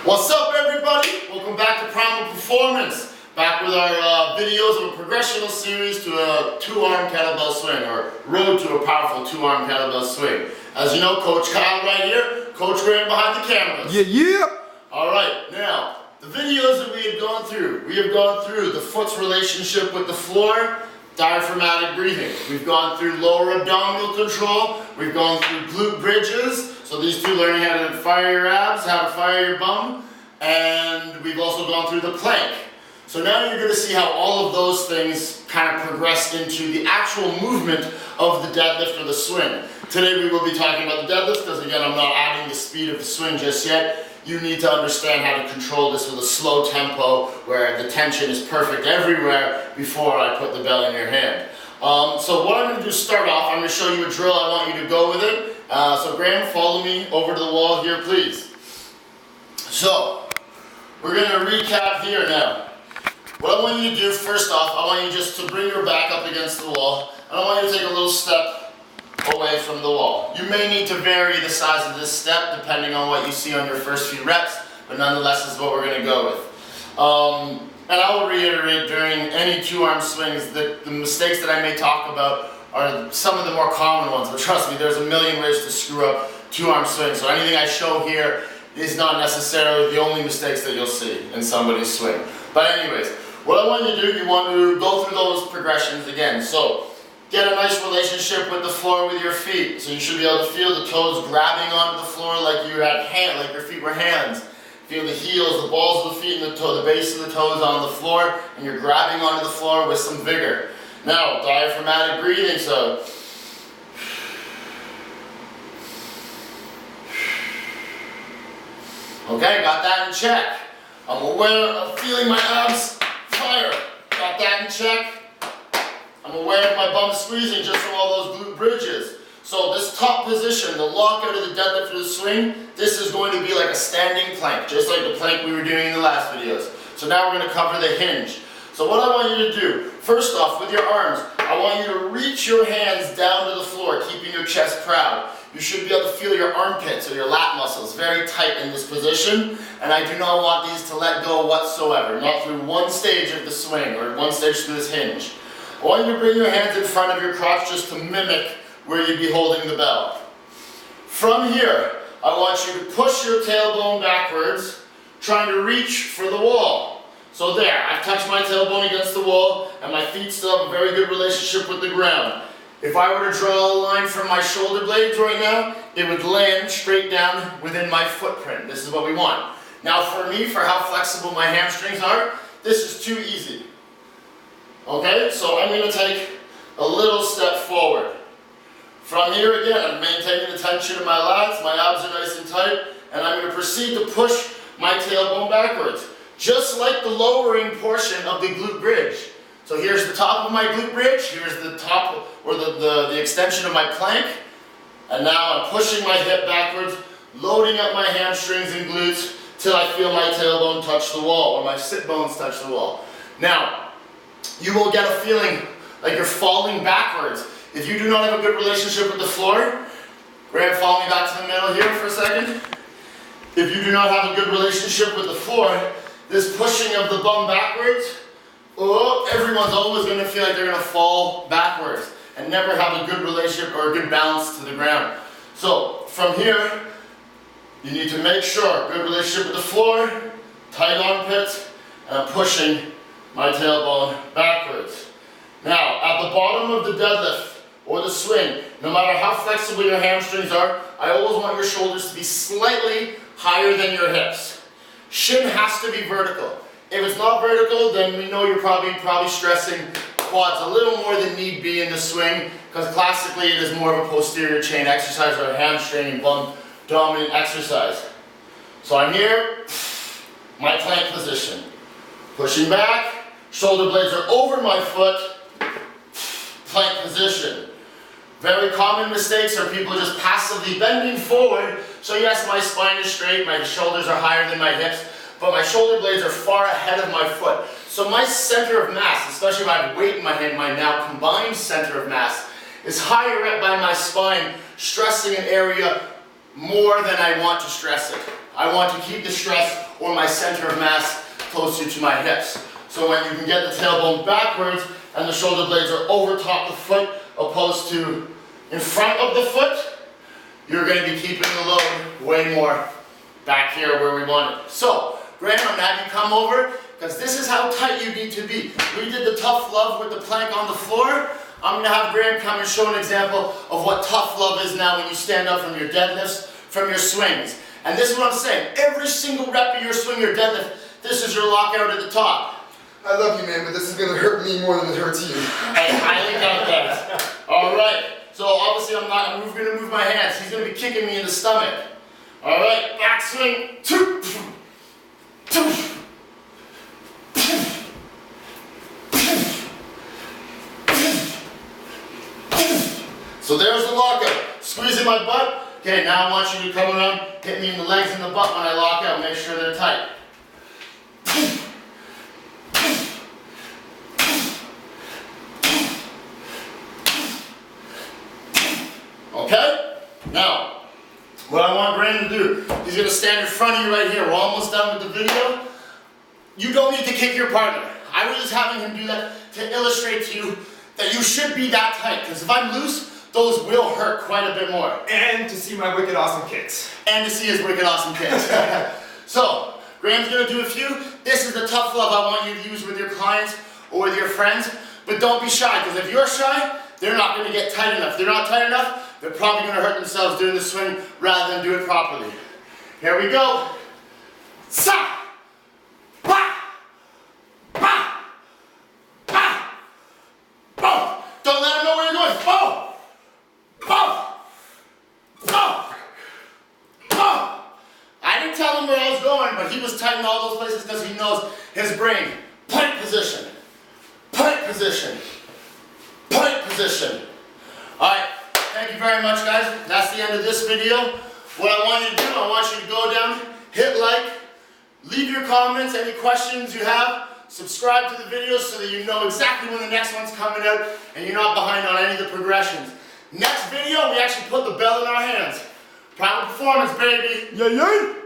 What's up, everybody? Welcome back to Primal Performance. Back with our videos of a progressional series to a two-arm kettlebell swing, or road to a powerful two-arm kettlebell swing. As you know, Coach Kyle right here, Coach Graham behind the cameras. Yeah. Alright, now, the videos that we have gone through the foot's relationship with the floor, diaphragmatic breathing. We've gone through lower abdominal control, we've gone through glute bridges, so these two learning how to fire your abs, how to fire your bum, and we've also gone through the plank. So now you're going to see how all of those things kind of progress into the actual movement of the deadlift or the swing. Today we will be talking about the deadlift because again I'm not adding the speed of the swing just yet. You need to understand how to control this with a slow tempo where the tension is perfect everywhere before I put the bell in your hand. So what I'm going to do is start off, I'm going to show you a drill, I want you to go with it. So Graham, follow me over to the wall here please. So, we're going to recap here now. What I want you to do first off, I want you just to bring your back up against the wall, and I want you to take a little step away from the wall. You may need to vary the size of this step depending on what you see on your first few reps, but nonetheless this is what we're going to go with. And I will reiterate during any two-arm swings that the mistakes that I may talk about are some of the more common ones, but trust me, there's a million ways to screw up two-arm swings, so anything I show here is not necessarily the only mistakes that you'll see in somebody's swing. But anyways, what I want you to do, you want to go through those progressions again. So, get a nice relationship with the floor with your feet. So you should be able to feel the toes grabbing onto the floor like you had like your feet were hands. Feel the heels, the balls of the feet and the base of the toes on the floor, and you're grabbing onto the floor with some vigor. Now, diaphragmatic breathing, so okay, got that in check. I'm aware of feeling my abs fire. Got that in check. I'm aware of my bum squeezing just from all those glute bridges. So this top position, the lockout of the deadlift or the swing, this is going to be like a standing plank, just like the plank we were doing in the last videos. So now we're going to cover the hinge. So what I want you to do, first off with your arms, I want you to reach your hands down to the floor, keeping your chest proud. You should be able to feel your armpits or your lat muscles very tight in this position, and I do not want these to let go whatsoever, not through one stage of the swing or one stage through this hinge. I want you to bring your hands in front of your crotch just to mimic where you'd be holding the bell. From here, I want you to push your tailbone backwards, trying to reach for the wall. So there, I've touched my tailbone against the wall, and my feet still have a very good relationship with the ground. If I were to draw a line from my shoulder blades right now, it would land straight down within my footprint. This is what we want. Now for me, for how flexible my hamstrings are, this is too easy. Okay, so I'm going to take a little step forward. From here again, I'm maintaining the tension in my lats, my abs are nice and tight, and I'm going to proceed to push my tailbone backwards. Just like the lowering portion of the glute bridge. So here's the top of my glute bridge, here's the top or the extension of my plank, and now I'm pushing my hip backwards, loading up my hamstrings and glutes till I feel my tailbone touch the wall or my sit bones touch the wall. Now, you will get a feeling like you're falling backwards. If you do not have a good relationship with the floor, Graham, follow me back to the middle here for a second. If you do not have a good relationship with the floor, this pushing of the bum backwards, everyone's always going to feel like they're going to fall backwards and never have a good relationship or a good balance to the ground. So from here, you need to make sure good relationship with the floor, tight armpits, and I'm pushing my tailbone backwards. Now, at the bottom of the deadlift or the swing, no matter how flexible your hamstrings are, I always want your shoulders to be slightly higher than your hips. Shin has to be vertical. If it's not vertical, then we know you're probably stressing quads a little more than need be in the swing, because classically it is more of a posterior chain exercise or a hamstring and bum dominant exercise. So I'm here, my plank position. Pushing back, shoulder blades are over my foot, plank position. Very common mistakes are people just passively bending forward. So yes, my spine is straight, my shoulders are higher than my hips, but my shoulder blades are far ahead of my foot. So my center of mass, especially if I have weight in my hand, my now combined center of mass, is higher up by my spine, stressing an area more than I want to stress it. I want to keep the stress or my center of mass closer to my hips. So when you can get the tailbone backwards and the shoulder blades are over top the foot opposed to in front of the foot, you're going to be keeping the load way more back here where we want it. So, Graham, I'm going to have you come over because this is how tight you need to be. We did the tough love with the plank on the floor. I'm going to have Graham come and show an example of what tough love is now when you stand up from your deadlifts, from your swings. And this is what I'm saying. Every single rep of your swing or deadlift, this is your lockout at the top. I love you, man, but this is going to hurt me more than it hurts you. I highly doubt that. All right. So obviously I'm going to move my hands. He's going to be kicking me in the stomach. All right. Back swing. So there's the lockout. Squeezing my butt. Okay, now I want you to come around, hit me in the legs and the butt when I lock out. Make sure they're tight. Okay? Now, what I want Brandon to do, he's going to stand in front of you right here. We're almost done with the video. You don't need to kick your partner. I was just having him do that to illustrate to you that you should be that tight. Because if I'm loose, those will hurt quite a bit more. And to see my wicked awesome kicks. And to see his wicked awesome kicks. So, Graham's going to do a few. This is the tough love I want you to use with your clients or with your friends. But don't be shy, because if you're shy, they're not going to get tight enough. If they're not tight enough, they're probably going to hurt themselves doing the swing rather than do it properly. Here we go. Sa! Ba! Ba! Ba! Boom! Don't let them know where you're going. Boom! Boom! Boom! Boom! I didn't tell him where I was going, but he was tight in all those places because he knows his brain. Point position. Point position. Point position. Alright, thank you very much, guys. That's the end of this video. What I want you to do, I want you to go down, hit like, leave your comments, any questions you have, subscribe to the video so that you know exactly when the next one's coming out and you're not behind on any of the progressions. Next video, we actually put the bell in our hands. Proud performance, baby. Yay, yay!